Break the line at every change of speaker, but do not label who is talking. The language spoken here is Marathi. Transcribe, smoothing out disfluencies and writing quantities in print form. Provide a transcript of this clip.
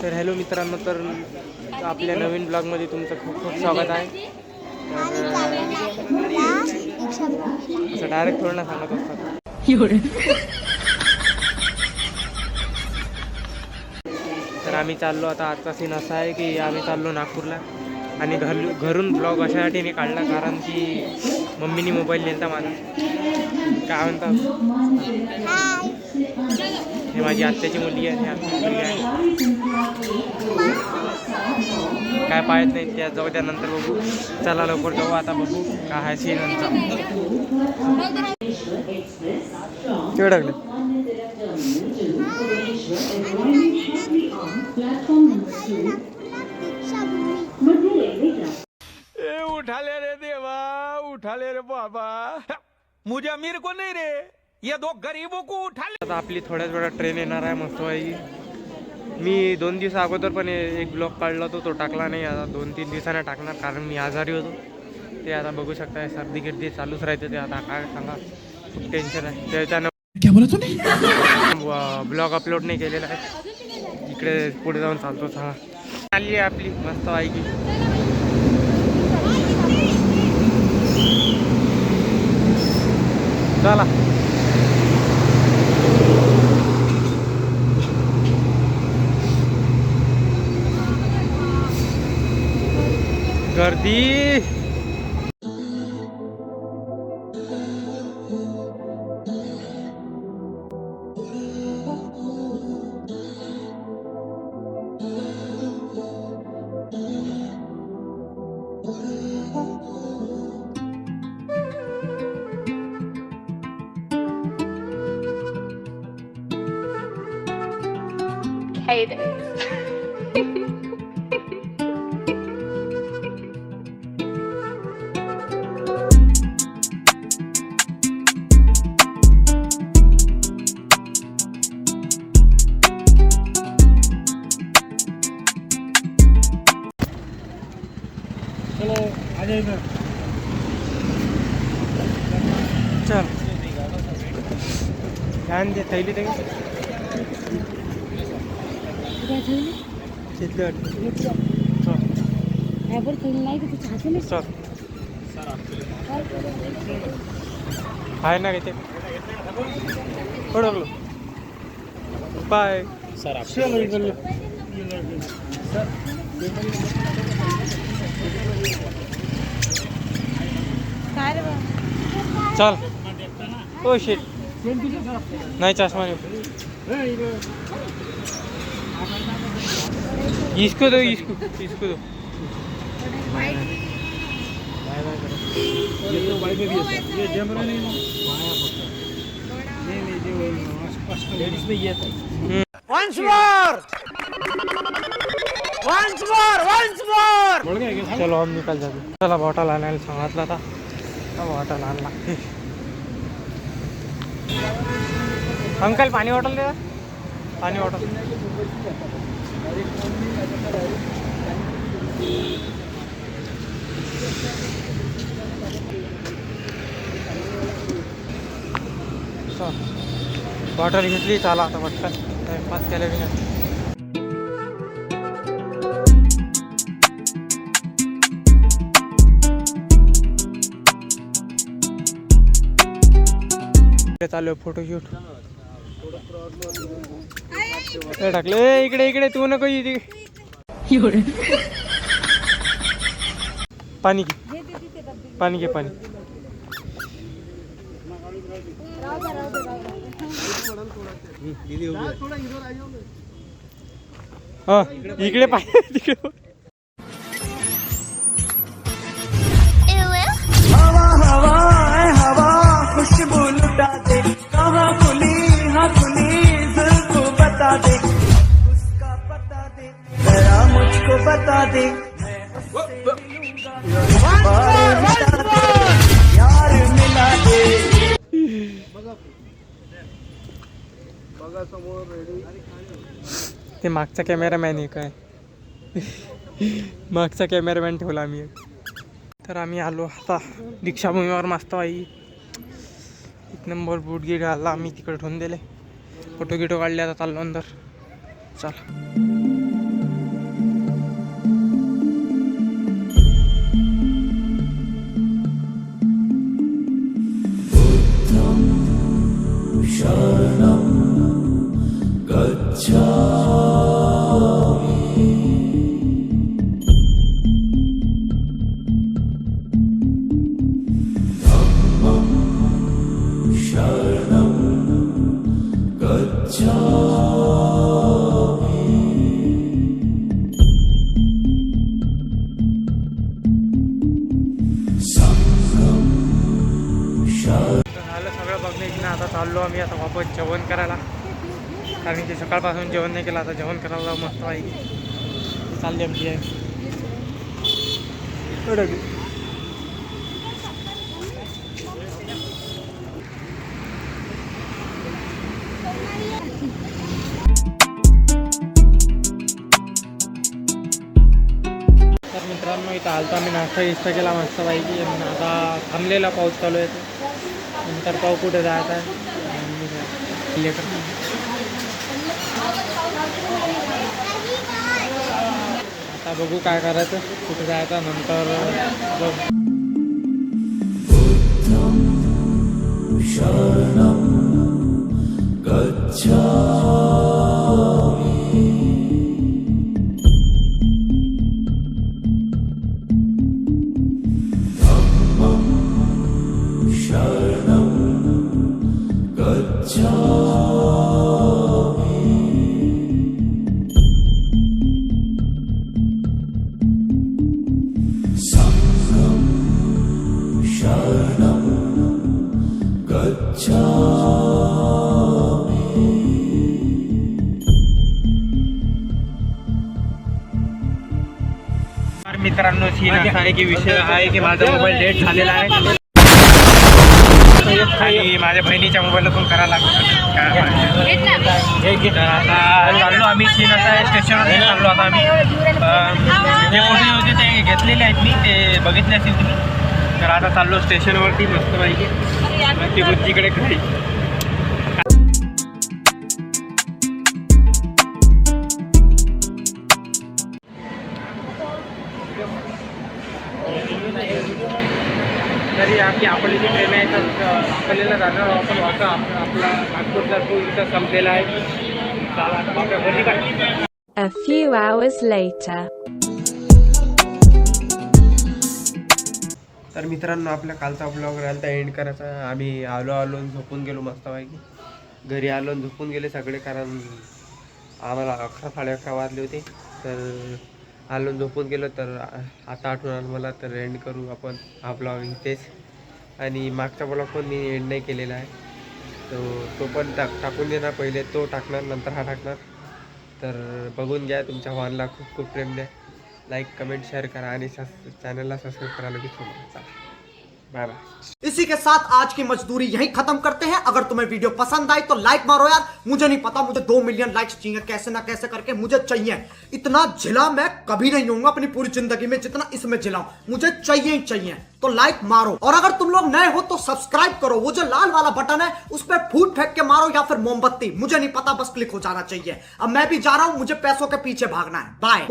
तर हॅलो मित्रांनो, तर आपल्या नवीन ब्लॉगमध्ये तुमचं खूप खूप स्वागत आहे. तर असं डायरेक्ट थोडं ना सांगत असतात. तर आम्ही चाललो आता. आजचा सीन असा आहे की आम्ही चाललो नागपूरला आणि घरून ब्लॉग अशासाठी मी काढला कारण की मम्मीनी मोबाईल नेलता माझा. काय म्हणतात, हे माझी आत्याची मुलगी आहे, आमची मुलगी आहे. काय पाहत नाही त्या जाऊ, त्यानंतर बघू. चला लवकर जाऊ, आता बघू काय आहे सीन आमचा. केवढं टाकलं ए उठाले रे देवा, उठाले रे बाबा, मुझे अमीर को नहीं रे, ये दो गरीबों को उठा ले. आता आपली थोड्याच वेळात ट्रेन येणार आहे मस्त आहे. मी 2 दिवस अगोदर पण एक ब्लॉग काढला होता, तो टाकला नाही. आता 2-3 दिवसांना टाकणार कारण मी आजारी होतो. ते आता बघू शकता, सर्दी गिर्दी चालूच राहते. ते आता काय सांगा, खूप टेन्शन आहे त्याच्यानं. ब्लॉग अपलोड नाही केलेला आहे. इकडे पुढे जाऊन चालतो. चालली आहे आपली मस्त आहे की. चला गर्दी. चल ध्यान दे. थैली दे आहे ना काही ते ओळखलो. Bye sir. चल. ओ शिट, नहीं चश्मा नहीं. इसको दो, इसको दो. ये तो बाइक में भी है, ये कैमरा नहीं इसमें ये था. Once more. चलो हम निकल जाते. चला बॉटल आणायला सांगितला था, बॉटल आणला. अंकल पानी बॉटल दे, पानी बॉटल. बॉटल घेतली. चला आता पटकन टाइमपास केल्या विना. चालू फोटोशूट. टाकले इकडे तू नको. पाणी घे पाणी. हा इकडे पाणी तिकडे. खुशबू लुटा दे, कहाँ खुली हाँ खुली, दिल को बता दे, उसका पता दे, जरा मुझको बता दे. यार मिला दे. ते मागचा कॅमेरामॅन आहे काय, मागचा कॅमेरामॅन ठेवला आम्ही. तर आम्ही आलो आता दीक्षाभूमीवर. मस्त बाई, एक नंबर बूट गिट घालला आम्ही, तिकडे ठेवून दिले. फोटो गिटो काढले. आता चाललो अंदर. चला. झालं सगळं बघण्याची आता चाललो आम्ही आता वापस जेवण करायला, कारण की सकाळपासून जेवण नाही केलं. आता जेवण करायला मस्त आहे चालली आमची आहे. तर मित्रांनो इथं आलता मी नाश्ता केला मस्त पाहिजे. आता थांबलेला पाऊस चालू आहे, नंतर पाऊस कुठे जायचा आहे आता बघू काय करायचं, कुठे जायचं नंतर बघ. तर मित्रांनो सीन असा आहे की विषय आहे की माझा मोबाईल डेट झालेला आहे आणि माझ्या बहिणीच्या मोबाईलला पण करायला लागतो. तर आता चाललो आम्ही. सीन असा आहे स्टेशनवर चाललो आता आम्ही. जे फोटो होते ते घेतलेले आहेत मी, ते बघितले असेल तुम्ही. तर आता चाललो स्टेशनवरती मस्त पाहिजे ती बुद्धीकडे घरी. तरी आपली जी ट्रेन आहे तर आपल्याला जाणार आपण वाचा आपला नागपूरचा तो इथं संपलेला आहे.
A few hours later.
तर मित्रांनो आपल्या कालचा ब्लॉग राहिला एंड करायचा. आम्ही आलो झोपून गेलो मस्तपैकी. घरी आलो झोपून गेले सगळे, कारण आम्हाला 11-11:30 वाजले होते. तर आलो झोपून गेलो. तर आता आठवण आलं मला, तर एंड करू आपण हा ब्लॉग इथेच. आणि मागचा ब्लॉग पण मी एंड नाही केलेला आहे, तो पण टाकून देणार. पहिले तो टाकणार, नंतर हा टाकणार. तर बघून घ्या. तुमच्या भावांना खूप खूप प्रेम द्या. लाईक कमेंट शेअर करा आणि चॅनलला सबस्क्राईब करायला विसरू नका. Bye bye.
इसी के साथ आज की मजदूरी यहीं खत्म करते हैं. अगर तुम्हें वीडियो पसंद आई तो लाइक मारो यार. मुझे नहीं पता, मुझे 2 मिलियन लाइक्स चाहिए, कैसे ना कैसे करके मुझे चाहिए. इतना झिला मैं कभी नहीं होऊंगा अपनी पूरी जिंदगी में जितना इसमें झिला हूं. मुझे चाहिए ही चाहिए. तो लाइक मारो, और अगर तुम लोग नए हो तो सब्सक्राइब करो. वो जो लाल वाला बटन है उस पर फूट फेंक के मारो या फिर मोमबत्ती, मुझे नहीं पता, बस क्लिक हो जाना चाहिए. अब मैं भी जा रहा हूं, मुझे पैसों के पीछे भागना है. बाय.